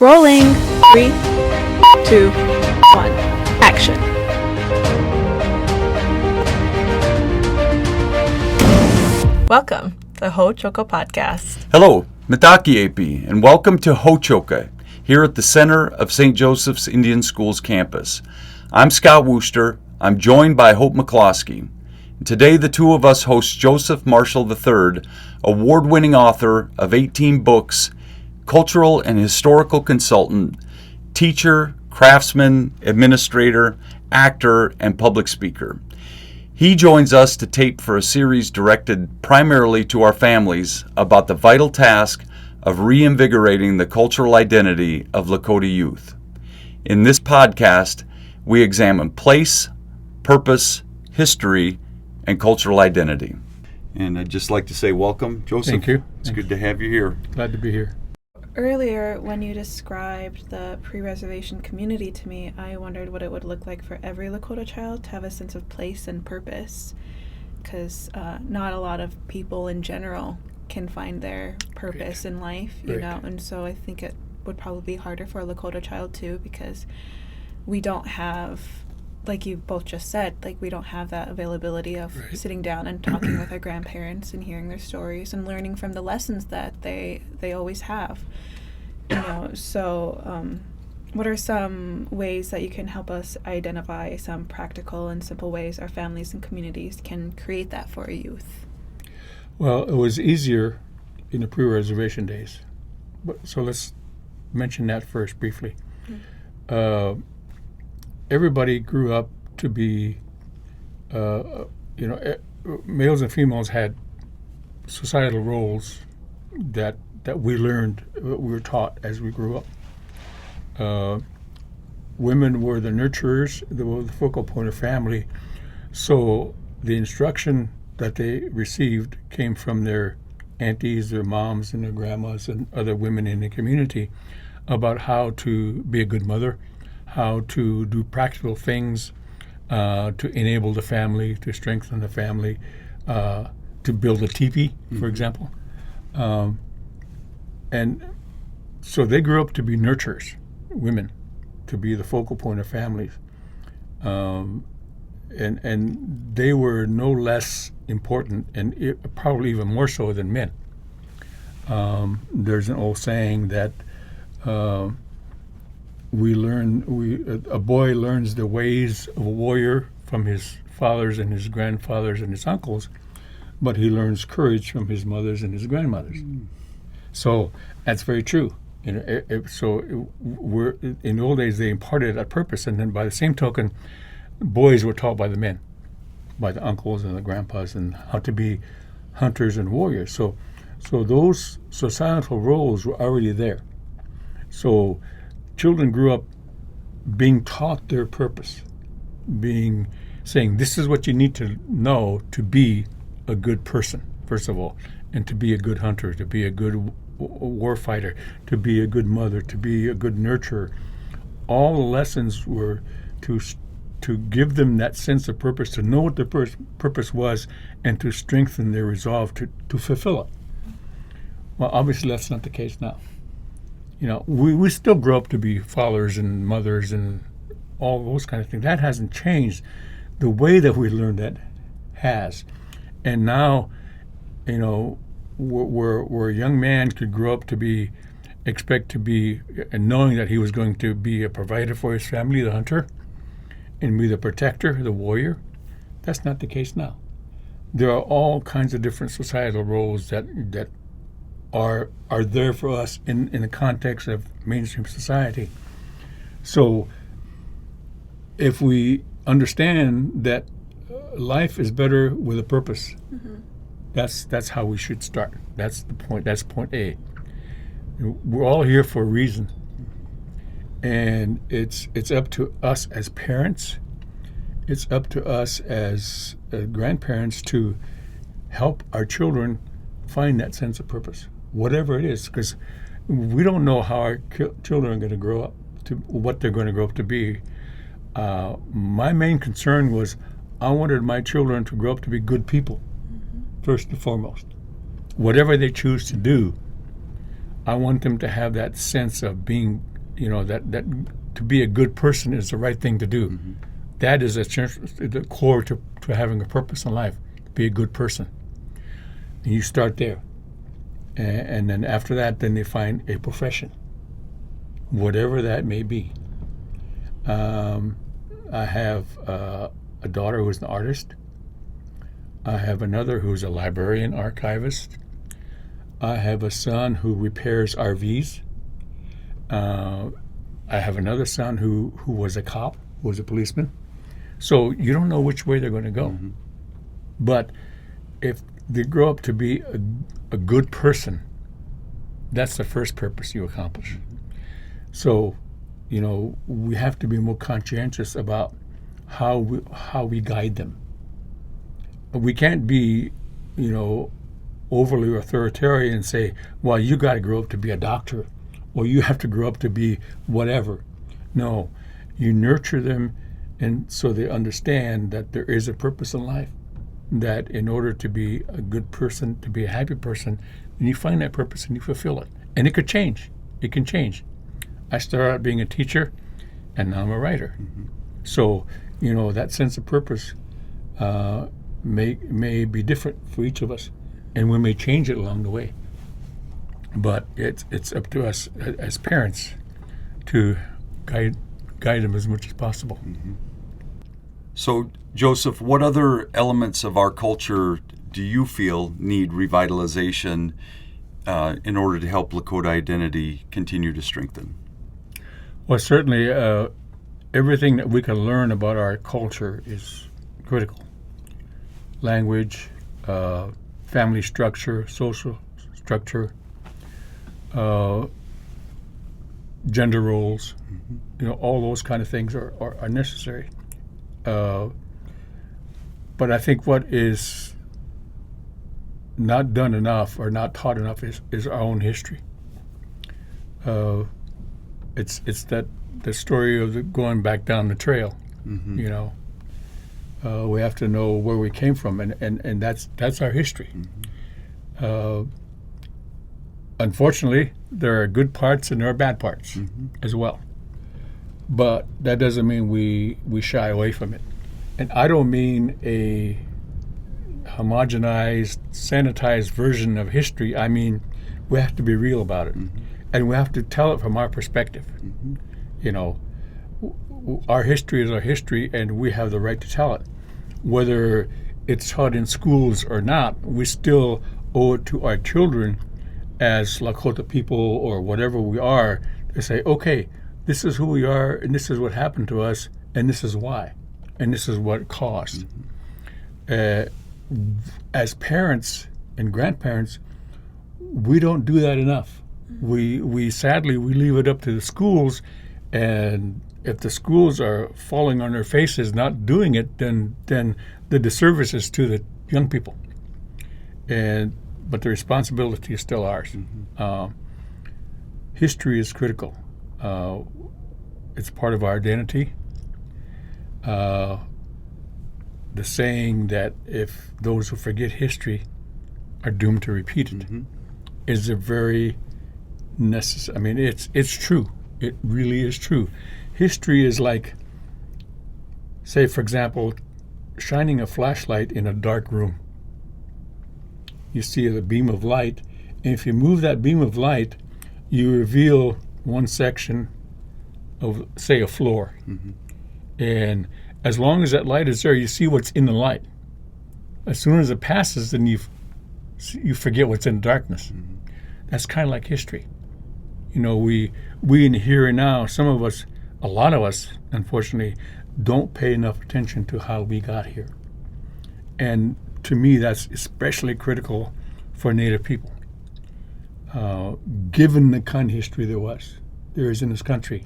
Rolling. 3, 2, 1. Action. Welcome to Ho-Choka Podcast. Hello, Mitaki AP, and welcome to Ho-Choka, here at the center of St. Joseph's Indian Schools campus. I'm Scott Wooster. I'm joined by Hope McCloskey. Today, the two of us host Joseph Marshall III, award-winning author of 18 books, cultural and historical consultant, teacher, craftsman, administrator, actor, and public speaker. He joins us to tape for a series directed primarily to our families about the vital task of reinvigorating the cultural identity of Lakota youth. In this podcast, we examine place, purpose, history, and cultural identity. And I'd just like to say welcome, Joseph. Thank you. It's good to have you here. Glad to be here. Earlier, when you described the pre-reservation community to me, I wondered what it would look like for every Lakota child to have a sense of place and purpose, because not a lot of people in general can find their purpose in life, you know, and so I think it would probably be harder for a Lakota child too, because we don't have, like you both just said, like we don't have that availability of sitting down and talking with our grandparents and hearing their stories and learning from the lessons that they always have, you know. So what are some ways that you can help us identify some practical and simple ways our families and communities can create that for our youth? Well, it was easier in the pre-reservation days, so let's mention that first briefly. Everybody grew up to be, males and females had societal roles that we learned, we were taught as we grew up. Women were the nurturers, they were the focal point of family, so the instruction that they received came from their aunties, their moms, and their grandmas, and other women in the community about how to be a good mother, how to do practical things to enable the family, to strengthen the family, to build a teepee, for example. And so they grew up to be nurturers, women, to be the focal point of families. And they were no less important, and probably even more so than men. There's an old saying that a boy learns the ways of a warrior from his fathers and his grandfathers and his uncles, but he learns courage from his mothers and his grandmothers. So that's very true. In the old days they imparted that purpose, and then by the same token, boys were taught by the men, by the uncles and the grandpas, and how to be hunters and warriors. So those societal roles were already there. So children grew up being taught their purpose, saying this is what you need to know to be a good person, first of all, and to be a good hunter, to be a good war fighter, to be a good mother, to be a good nurturer. All the lessons were to give them that sense of purpose, to know what their purpose was, and to strengthen their resolve to fulfill it. Well, obviously that's not the case now. You know, we still grow up to be fathers and mothers and all those kind of things. That hasn't changed. The way that we learned that has. And now, you know, where a young man could grow up to expect to be, and knowing that he was going to be a provider for his family, the hunter, and be the protector, the warrior, that's not the case now. There are all kinds of different societal roles that are there for us in the context of mainstream society. So if we understand that life is better with a purpose, that's how we should start. That's the point. That's point A. We're all here for a reason, and it's up to us as parents. It's up to us as grandparents to help our children find that sense of purpose, whatever it is, because we don't know how our children are going to grow up, to what they're going to grow up to be. My main concern was I wanted my children to grow up to be good people, first and foremost. Whatever they choose to do, I want them to have that sense of being, that to be a good person is the right thing to do. Mm-hmm. That is the core to having a purpose in life, to be a good person. And you start there. And then after that, then they find a profession, whatever that may be. I have a daughter who's an artist. I have another who's a librarian archivist. I have a son who repairs RVs. I have another son who was a cop, who was a policeman. So you don't know which way they're going to go. Mm-hmm. But if they grow up to be a good person, that's the first purpose you accomplish. So, we have to be more conscientious about how we guide them. We can't be, overly authoritarian and say, well, you got to grow up to be a doctor, or you have to grow up to be whatever. No, you nurture them, and so they understand that there is a purpose in life, that in order to be a good person, to be a happy person, then you find that purpose and you fulfill it. And it could change. It can change. I started out being a teacher, and now I'm a writer. Mm-hmm. So, that sense of purpose may be different for each of us, and we may change it along the way. But it's up to us as parents to guide them as much as possible. Mm-hmm. So, Joseph, what other elements of our culture do you feel need revitalization in order to help Lakota identity continue to strengthen? Well, certainly everything that we can learn about our culture is critical. Language, family structure, social structure, gender roles, all those kind of things are necessary. But I think what is not done enough or not taught enough is our own history. It's that the story of going back down the trail. Mm-hmm. We have to know where we came from, and that's our history. Mm-hmm. Unfortunately, there are good parts and there are bad parts as well. But that doesn't mean we shy away from it. And I don't mean a homogenized, sanitized version of history. I mean, we have to be real about it. Mm-hmm. And we have to tell it from our perspective. Mm-hmm. Our history is our history, and we have the right to tell it. Whether it's taught in schools or not, we still owe it to our children as Lakota people or whatever we are to say, okay, this is who we are, and this is what happened to us, and this is why, and this is what it caused. As parents and grandparents, we don't do that enough. We sadly leave it up to the schools, and if the schools are falling on their faces not doing it, then the disservice is to the young people. But the responsibility is still ours. Mm-hmm. History is critical. It's part of our identity. The saying that if those who forget history are doomed to repeat it is a very necessary. I mean, it's true. It really is true. History is like, say, for example, shining a flashlight in a dark room. You see the beam of light, and if you move that beam of light, you reveal one section of, say, a floor. Mm-hmm. And as long as that light is there, you see what's in the light. As soon as it passes, then you forget what's in the darkness. Mm-hmm. That's kind of like history. We in the here and now, some of us, a lot of us, unfortunately, don't pay enough attention to how we got here. And to me, that's especially critical for Native people. Given the kind of history there is in this country,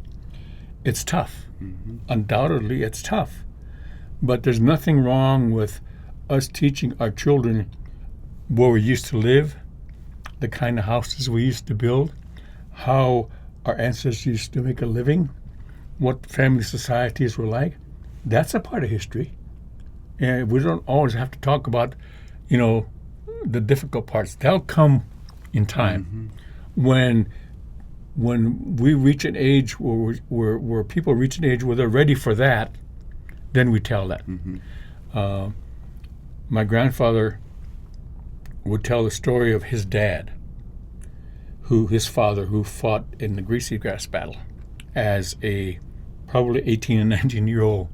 it's tough. Mm-hmm. Undoubtedly, it's tough. But there's nothing wrong with us teaching our children where we used to live, the kind of houses we used to build, how our ancestors used to make a living, what family societies were like. That's a part of history. And we don't always have to talk about, the difficult parts. They'll come in time. when we reach an age where people reach an age where they're ready for that, then we tell that. My grandfather would tell the story of his dad, his father, who fought in the Greasy Grass battle as a probably 18 and 19-year-old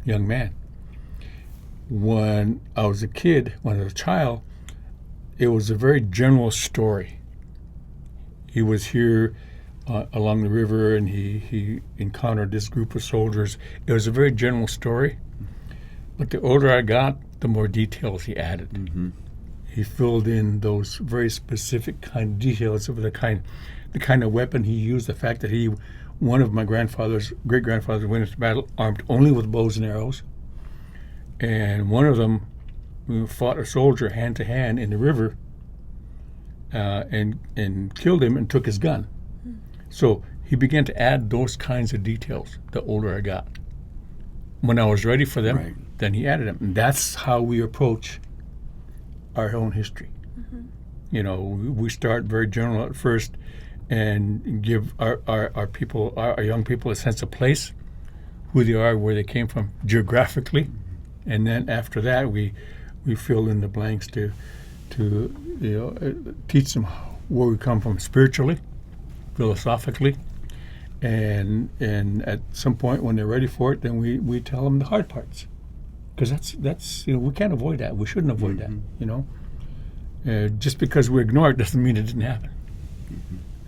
young man. When I was a child, it was a very general story. He was here along the river, and he encountered this group of soldiers. It was a very general story, but the older I got, the more details he added. He filled in those very specific kind of details of the kind of weapon he used. The fact that one of my great grandfathers went into battle armed only with bows and arrows, and one of them fought a soldier hand to hand in the river, and killed him and took his gun. So he began to add those kinds of details the older I got. When I was ready for them, then he added them. And that's how we approach our own history. We start very general at first and give our young people a sense of place, who they are, where they came from geographically, and then after that we fill in the blanks to teach them where we come from spiritually, philosophically, and at some point when they're ready for it, then we tell them the hard parts, because that's we can't avoid that. We shouldn't avoid that. Just because we ignore it doesn't mean it didn't happen.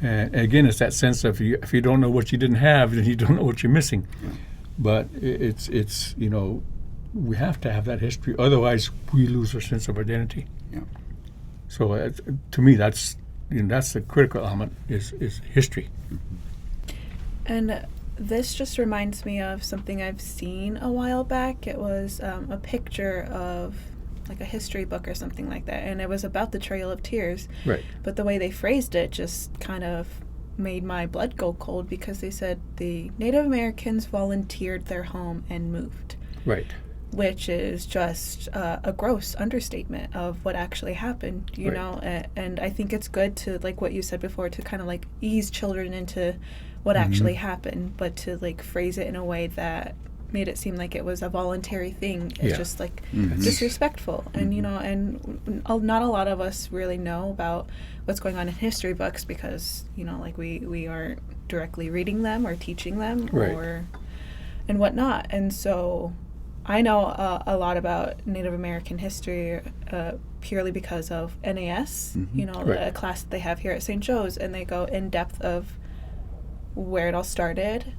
And again, it's that sense of if you don't know what you didn't have, then you don't know what you're missing. But it's we have to have that history, otherwise we lose our sense of identity. So to me, that's the critical element is history. And this just reminds me of something I've seen a while back. It was a picture of like a history book or something like that, and it was about the Trail of Tears. Right. But the way they phrased it just kind of made my blood go cold, because they said the Native Americans volunteered their home and moved. Right. Which is just a gross understatement of what actually happened, you know? And I think it's good to, like what you said before, to kind of like ease children into what actually happened, but to like phrase it in a way that made it seem like it was a voluntary thing. It's just like disrespectful. And, and not a lot of us really know about what's going on in history books, because, like we aren't directly reading them or teaching them and whatnot. And so I know a lot about Native American history purely because of NAS, a class that they have here at St. Joe's, and they go in depth of where it all started,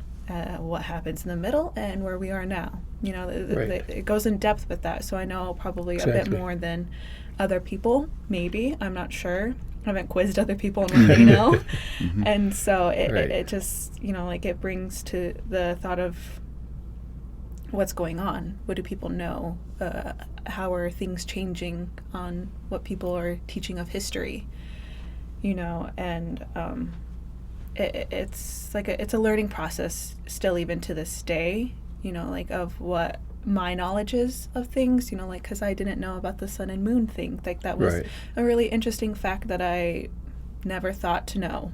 what happens in the middle, and where we are now. It goes in depth with that, so I know probably a bit more than other people, maybe. I'm not sure. I haven't quizzed other people on what they know. And so it just, it brings to the thought of what's going on. What do people know? How are things changing on what people are teaching of history? And it's like it's a learning process still, even to this day, of what my knowledge is of things, because I didn't know about the sun and moon thing. Like that was a really interesting fact that I never thought to know.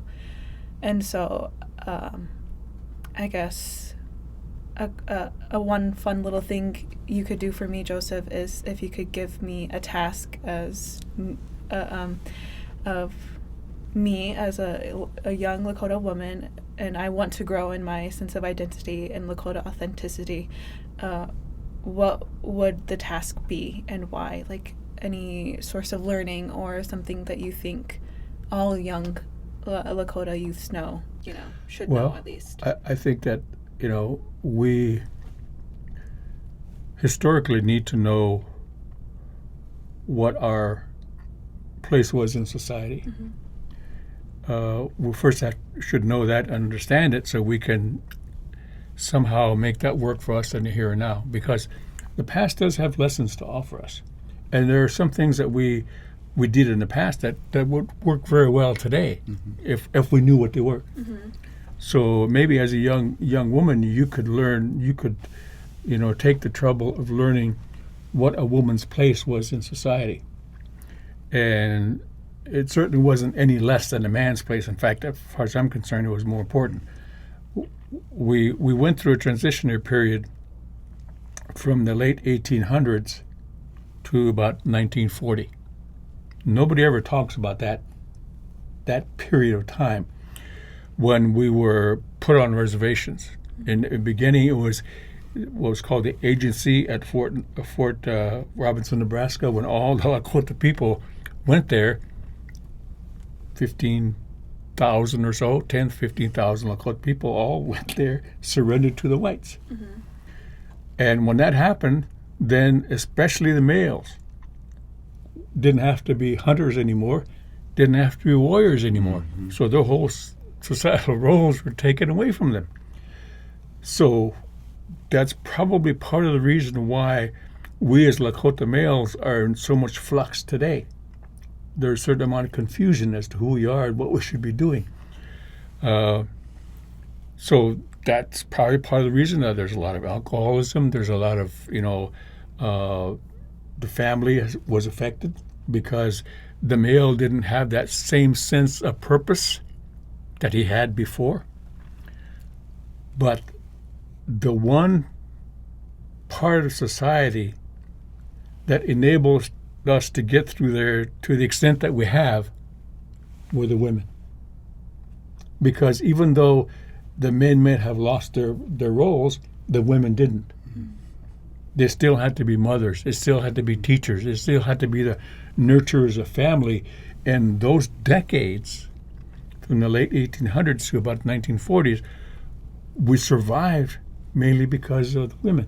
And so I guess a one fun little thing you could do for me, Joseph, is if you could give me a task as of me as a young Lakota woman, and I want to grow in my sense of identity and Lakota authenticity. What would the task be, and why? Like any source of learning or something that you think all young Lakota youths know, should know at least. I think that we historically need to know what our place was in society. We first should know that and understand it, so we can somehow make that work for us in the here and now, because the past does have lessons to offer us, and there are some things that we did in the past that would work very well today if we knew what they were. So maybe as a young woman, you could take the trouble of learning what a woman's place was in society, and it certainly wasn't any less than a man's place. In fact, as far as I'm concerned, it was more important. We went through a transitionary period from the late 1800s to about 1940. Nobody ever talks about that period of time when we were put on reservations. In the beginning, it was what was called the agency at Fort Robinson, Nebraska, when all the Lakota people went there, 15,000 or so, 10, 15,000 Lakota people all went there, surrendered to the whites. Mm-hmm. And when that happened, then especially the males didn't have to be hunters anymore, didn't have to be warriors anymore. Mm-hmm. So their whole societal roles were taken away from them. So that's probably part of the reason why we as Lakota males are in so much flux today. There's a certain amount of confusion as to who we are and what we should be doing. So that's probably part of the reason that there's a lot of alcoholism. There's a lot of, the family was affected because the male didn't have that same sense of purpose that he had before. But the one part of society that enables us to get through there to the extent that we have were the women. Because even though the men may have lost their roles, the women didn't. Mm-hmm. They still had to be mothers. They still had to be teachers. They still had to be the nurturers of family. And those decades, from the late 1800s to about 1940s, we survived mainly because of the women.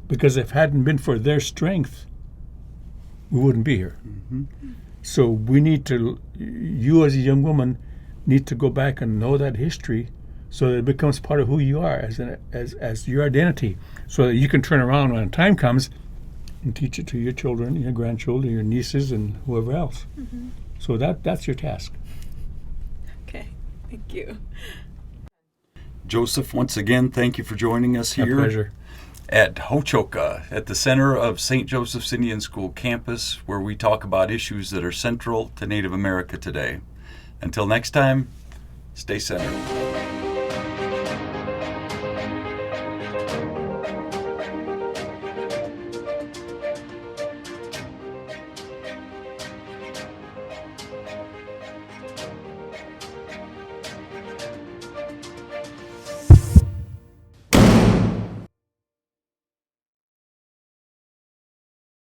Because if it hadn't been for their strength, we wouldn't be here. Mm-hmm. So we need to, you as a young woman, need to go back and know that history so that it becomes part of who you are as your identity, so that you can turn around when time comes and teach it to your children, your grandchildren, your nieces, and whoever else. Mm-hmm. So that's your task. Okay, thank you. Joseph, once again, thank you for joining us here. My pleasure. At Hochoka, at the center of St. Joseph's Indian School campus, where we talk about issues that are central to Native America today. Until next time, stay centered.